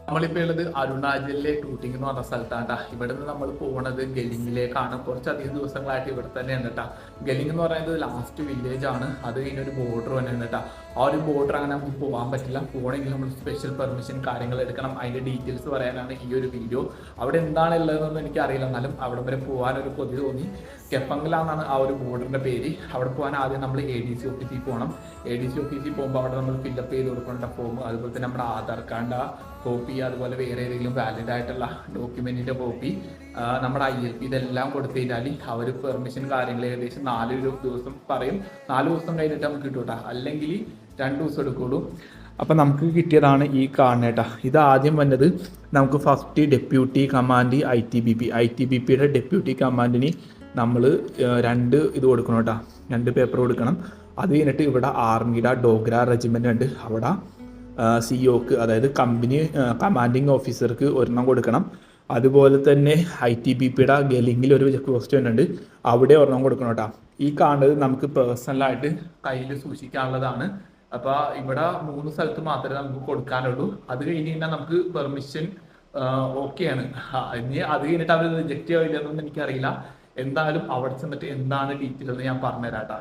നമ്മളിപ്പോൾ ഉള്ളത് അരുണാചലിലെ ടൂട്ടിംഗ് എന്ന് പറഞ്ഞ സ്ഥലത്താണ്. ഇവിടെ നിന്ന് നമ്മൾ പോകുന്നത് ഗലിങ്ങിലേക്കാണ്. കുറച്ചധികം ദിവസങ്ങളായിട്ട് ഇവിടെ തന്നെയാണ് കേട്ടോ. ഗലിംഗ് എന്ന് പറയുന്നത് ലാസ്റ്റ് വില്ലേജ് ആണ്. അത് കഴിഞ്ഞ ഒരു ബോർഡർ തന്നെയാണ് കേട്ടോ. ആ ഒരു ബോർഡർ അങ്ങനെ നമുക്ക് പോകാൻ പറ്റില്ല. പോകണമെങ്കിൽ നമ്മൾ സ്പെഷ്യൽ പെർമിഷൻ കാര്യങ്ങൾ എടുക്കണം. അതിൻ്റെ ഡീറ്റെയിൽസ് പറയാനാണ് ഈ ഒരു വീഡിയോ. അവിടെ എന്താണ് ഉള്ളതെന്നൊന്നും എനിക്ക് അറിയില്ല. എന്നാലും അവിടെ വരെ പോകാനൊരു കൊതി തോന്നി. കെപ്പങ്കിലാന്നാണ് ആ ഒരു ബോർഡറിൻ്റെ പേര്. അവിടെ പോകാൻ ആദ്യം നമ്മൾ ADC ഓഫീസിൽ പോകണം. ADC ഓഫീസിൽ പോകുമ്പോൾ അവിടെ നമ്മൾ ഫില്ലപ്പ് ചെയ്ത് കൊടുക്കേണ്ട ഫോം, അതുപോലെ തന്നെ നമ്മുടെ ആധാർ കാർഡ് കോപ്പി, അതുപോലെ വേറെ ഏതെങ്കിലും വാലിഡ് ആയിട്ടുള്ള ഡോക്യുമെന്റിന്റെ കോപ്പി, നമ്മുടെ ILP ഇതെല്ലാം കൊടുത്തു കഴിഞ്ഞാൽ അവർ പെർമിഷൻ കാര്യങ്ങൾ ഏകദേശം 4 ദിവസം പറയും. 4 ദിവസം കഴിഞ്ഞിട്ട് നമുക്ക് കിട്ടൂട്ടാ, അല്ലെങ്കിൽ 2 ദിവസം എടുക്കുള്ളൂ. അപ്പം നമുക്ക് കിട്ടിയതാണ് ഈ കാണേട്ടാ. ഇത് ആദ്യം വന്നത് നമുക്ക് ഫസ്റ്റ് ഡെപ്യൂട്ടി കമാൻഡ് ITBPയുടെ ഡെപ്യൂട്ടി കമാൻഡിന് നമ്മൾ 2 ഇത് കൊടുക്കണം കേട്ടോ, 2 പേപ്പർ കൊടുക്കണം. അത് കഴിഞ്ഞിട്ട് ഇവിടെ ആർമിയുടെ ഡോഗ്ര റെജിമെൻ്റ് ഉണ്ട്, അവിടെ COക്ക് അതായത് കമ്പനി കമാൻഡിങ് ഓഫീസർക്ക് ഒരെണ്ണം കൊടുക്കണം. അതുപോലെ തന്നെ ITBPയുടെ ഗലിങ്ങിൽ ഒരു ക്വസ്റ്റ്യൻ ഉണ്ട്, അവിടെ ഒരെണ്ണം കൊടുക്കണം കേട്ടോ. ഈ കാണുന്നത് നമുക്ക് പേഴ്സണലായിട്ട് കയ്യിൽ സൂക്ഷിക്കാനുള്ളതാണ്. അപ്പോൾ ഇവിടെ 3 സ്ഥലത്ത് മാത്രമേ നമുക്ക് കൊടുക്കാനുള്ളൂ. അത് കഴിഞ്ഞ് കഴിഞ്ഞാൽ നമുക്ക് പെർമിഷൻ ഓക്കെയാണ്. ഇനി അത് കഴിഞ്ഞിട്ട് അവർ റിജക്റ്റ് ചെയ്യില്ലെന്നൊന്നും എനിക്കറിയില്ല. എന്തായാലും അവിടെ ചെന്നിട്ട് എന്താണ് ഡീറ്റെയിൽ എന്ന് ഞാൻ പറഞ്ഞുതരാം കേട്ടോ.